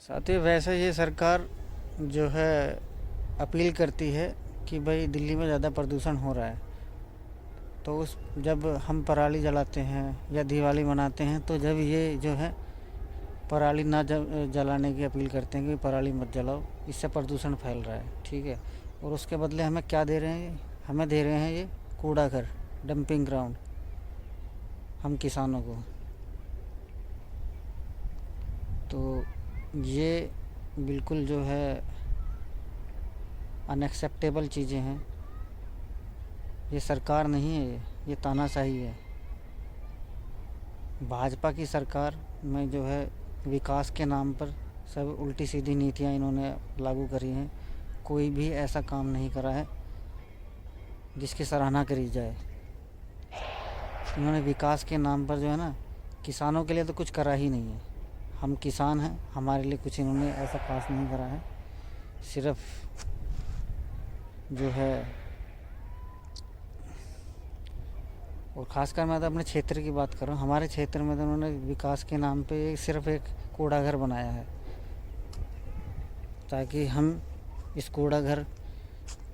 साथियों, वैसे ये सरकार जो है अपील करती है कि भाई दिल्ली में ज़्यादा प्रदूषण हो रहा है, तो उस जब हम पराली जलाते हैं या दिवाली मनाते हैं तो जब ये जो है पराली ना जलाने की अपील करते हैं कि पराली मत जलाओ, इससे प्रदूषण फैल रहा है। ठीक है। और उसके बदले हमें क्या दे रहे हैं? हमें दे रहे हैं ये कूड़ा घर, डंपिंग ग्राउंड, हम किसानों को। तो ये बिल्कुल जो है अनएक्सेप्टेबल चीज़ें हैं। ये सरकार नहीं है, ये तानाशाही है। भाजपा की सरकार में जो है विकास के नाम पर सब उल्टी सीधी नीतियां इन्होंने लागू करी हैं। कोई भी ऐसा काम नहीं करा है जिसकी सराहना करी जाए। इन्होंने विकास के नाम पर जो है ना, किसानों के लिए तो कुछ करा ही नहीं है। हम किसान हैं, हमारे लिए कुछ इन्होंने ऐसा खास नहीं करा है। सिर्फ जो है, और ख़ासकर मैं तो अपने क्षेत्र की बात कर रहा हूँ, हमारे क्षेत्र में तो उन्होंने विकास के नाम पे सिर्फ एक कूड़ा घर बनाया है, ताकि हम इस कूड़ा घर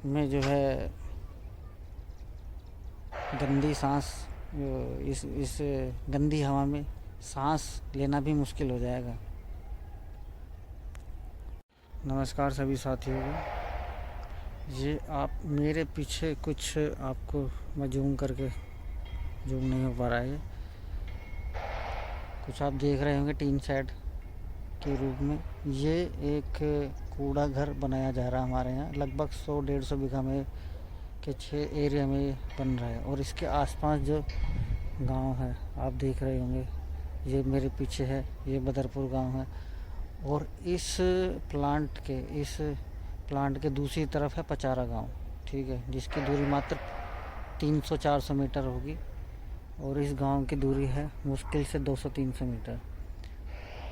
में जो है गंदी सांस, इस गंदी हवा में सांस लेना भी मुश्किल हो जाएगा। नमस्कार सभी साथियों को। ये आप मेरे पीछे कुछ आपको मैं जूम नहीं हो पा रहा है, कुछ आप देख रहे होंगे टीन शेड के रूप में। ये एक कूड़ा घर बनाया जा रहा है हमारे यहाँ, लगभग 100-150 बीघा में के 6 एरिया में बन रहा है। और इसके आसपास जो गांव है आप देख रहे होंगे, ये मेरे पीछे है, ये बदरपुर गांव है। और इस प्लांट के दूसरी तरफ है पचारा गांव। ठीक है, जिसकी दूरी मात्र 300-400 मीटर होगी। और इस गांव की दूरी है मुश्किल से 200-300 मीटर।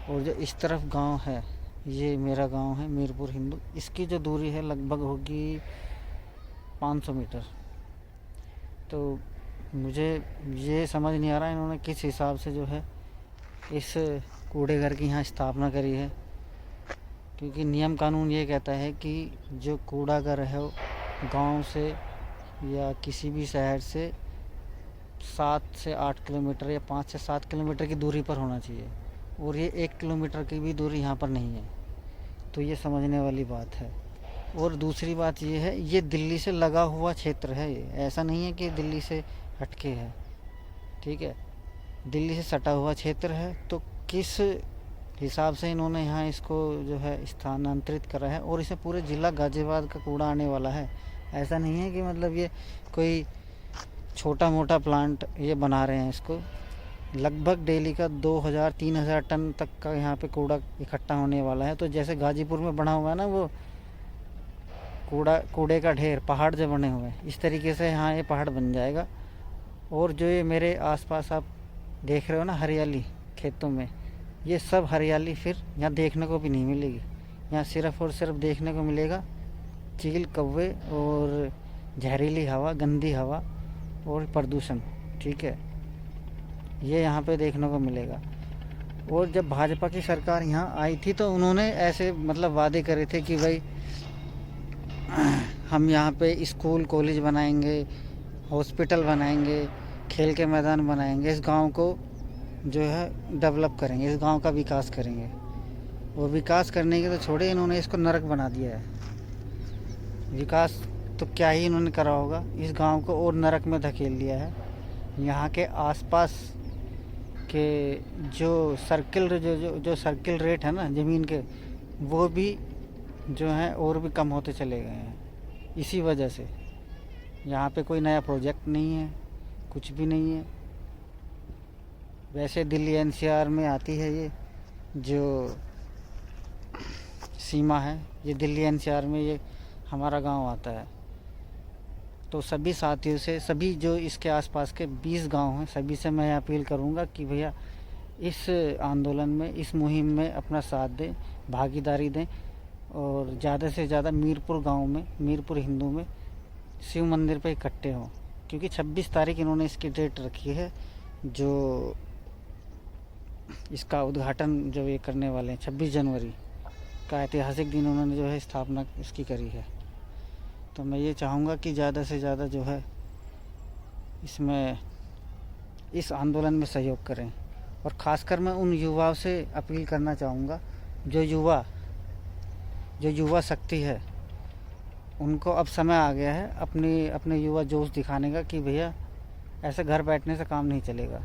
और जो इस तरफ गांव है, ये मेरा गांव है मीरपुर हिंदू, इसकी जो दूरी है लगभग होगी 500 मीटर। तो मुझे ये समझ नहीं आ रहा इन्होंने किस हिसाब से जो है इस कूड़े घर की यहाँ स्थापना करी है। क्योंकि नियम कानून ये कहता है कि जो कूड़ा घर है वो गांव से या किसी भी शहर से 7 से 8 किलोमीटर या 5 से 7 किलोमीटर की दूरी पर होना चाहिए। और ये 1 किलोमीटर की भी दूरी यहाँ पर नहीं है, तो ये समझने वाली बात है। और दूसरी बात ये है, ये दिल्ली से लगा हुआ क्षेत्र है। ये ऐसा नहीं है कि दिल्ली से हटके है। ठीक है, दिल्ली से सटा हुआ क्षेत्र है। तो किस हिसाब से इन्होंने यहाँ इसको जो है स्थानांतरित करा है। और इसे पूरे ज़िला गाज़ियाबाद का कूड़ा आने वाला है। ऐसा नहीं है कि मतलब ये कोई छोटा मोटा प्लांट ये बना रहे हैं। इसको लगभग डेली का 2000-3000 टन तक का यहाँ पे कूड़ा इकट्ठा होने वाला है। तो जैसे गाजीपुर में बना हुआ है ना वो कूड़े का ढेर, पहाड़ जो बने हुए हैं, इस तरीके से यहाँ ये पहाड़ बन जाएगा। और जो ये मेरे आसपास आप देख रहे हो ना हरियाली खेतों में, ये सब हरियाली फिर यहाँ देखने को भी नहीं मिलेगी। यहाँ सिर्फ़ और सिर्फ देखने को मिलेगा चील, कौवे और जहरीली हवा, गंदी हवा और प्रदूषण। ठीक है, ये यहाँ पे देखने को मिलेगा। और जब भाजपा की सरकार यहाँ आई थी तो उन्होंने ऐसे मतलब वादे करे थे कि भाई हम यहाँ पे स्कूल कॉलेज बनाएंगे, हॉस्पिटल बनाएंगे, खेल के मैदान बनाएंगे, इस गांव को जो है डेवलप करेंगे, इस गांव का विकास करेंगे। वो विकास करने के तो छोड़े, इन्होंने इसको नरक बना दिया है। विकास तो क्या ही इन्होंने करा होगा, इस गांव को और नरक में धकेल दिया है। यहाँ के आसपास के जो सर्किल रेट है ना ज़मीन के, वो भी जो है और भी कम होते चले गए हैं। इसी वजह से यहाँ पे कोई नया प्रोजेक्ट नहीं है, कुछ भी नहीं है। वैसे दिल्ली एनसीआर में आती है ये जो सीमा है, ये दिल्ली एनसीआर में ये हमारा गांव आता है। तो सभी साथियों से, सभी जो इसके आसपास के 20 गांव हैं, सभी से मैं अपील करूंगा कि भैया इस आंदोलन में, इस मुहिम में अपना साथ दें, भागीदारी दें। और ज़्यादा से ज़्यादा मीरपुर गांव में, मीरपुर हिंदू में शिव मंदिर पे इकट्ठे हों। क्योंकि 26 तारीख इन्होंने इसकी डेट रखी है, जो इसका उद्घाटन जो ये करने वाले हैं 26 जनवरी। का ऐतिहासिक दिन उन्होंने जो है स्थापना इसकी करी है। तो मैं ये चाहूँगा कि ज़्यादा से ज़्यादा जो है इसमें इस आंदोलन में सहयोग करें। और ख़ासकर मैं उन युवाओं से अपील करना चाहूँगा जो युवा शक्ति है, उनको अब समय आ गया है अपने युवा जोश दिखाने का कि भैया ऐसे घर बैठने से काम नहीं चलेगा।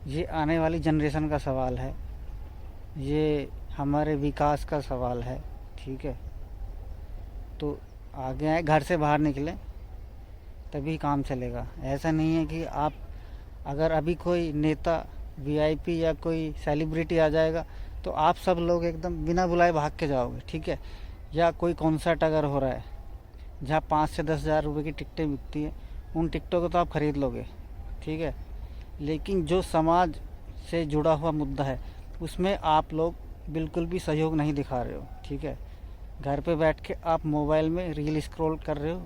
ये आने वाली जनरेशन का सवाल है, ये हमारे विकास का सवाल है। ठीक है, तो आगे आए, घर से बाहर निकलें, तभी काम चलेगा। ऐसा नहीं है कि आप अगर अभी कोई नेता वीआईपी या कोई सेलिब्रिटी आ जाएगा तो आप सब लोग एकदम बिना बुलाए भाग के जाओगे। ठीक है, या कोई कॉन्सर्ट अगर हो रहा है जहाँ 5 से 10 हज़ार रुपये की टिकटें बिकती हैं, उन टिकटों को तो आप ख़रीद लोगे। ठीक है, लेकिन जो समाज से जुड़ा हुआ मुद्दा है उसमें आप लोग बिल्कुल भी सहयोग नहीं दिखा रहे हो। ठीक है, घर पे बैठ के आप मोबाइल में रील स्क्रॉल कर रहे हो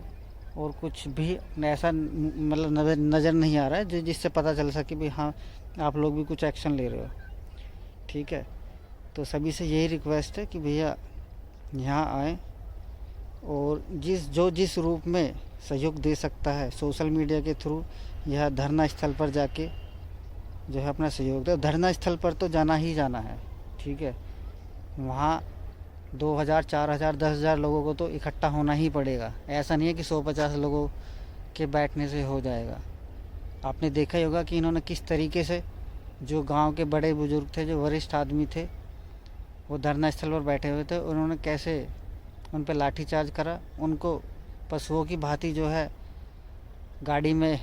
और कुछ भी ऐसा मतलब नज़र नहीं आ रहा है जिससे पता चल सके भी हाँ आप लोग भी कुछ एक्शन ले रहे हो। ठीक है, तो सभी से यही रिक्वेस्ट है कि भैया यहाँ आएँ और जिस रूप में सहयोग दे सकता है सोशल मीडिया के थ्रू या धरना स्थल पर जाके जो है अपना सहयोग दे। धरना स्थल पर तो जाना ही जाना है। ठीक है, वहाँ 2000, 4000, 10,000 लोगों को तो इकट्ठा होना ही पड़ेगा। ऐसा नहीं है कि 150 लोगों के बैठने से हो जाएगा। आपने देखा ही होगा कि इन्होंने किस तरीके से जो गांव के बड़े बुजुर्ग थे, जो वरिष्ठ आदमी थे, वो धरना स्थल पर बैठे हुए थे, उन्होंने कैसे उन पर लाठीचार्ज करा, उनको पशुओं की भांति जो है गाड़ी में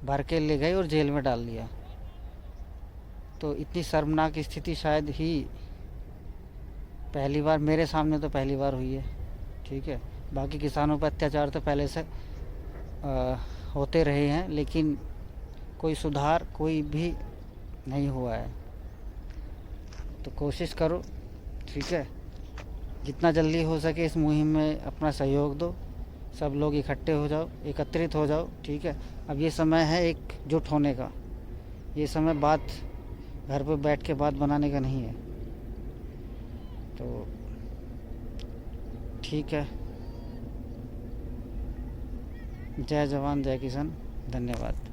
भर के ले गए और जेल में डाल दिया। तो इतनी शर्मनाक स्थिति शायद ही पहली बार मेरे सामने तो पहली बार हुई है। ठीक है, बाकी किसानों पर अत्याचार तो पहले से होते रहे हैं, लेकिन कोई सुधार कोई भी नहीं हुआ है। तो कोशिश करो, ठीक है, जितना जल्दी हो सके इस मुहिम में अपना सहयोग दो। सब लोग इकट्ठे हो जाओ, एकत्रित हो जाओ। ठीक है, अब ये समय है एकजुट होने का। ये समय बात घर पे बैठ के बात बनाने का नहीं है। तो ठीक है, जय जवान जय किसान, धन्यवाद।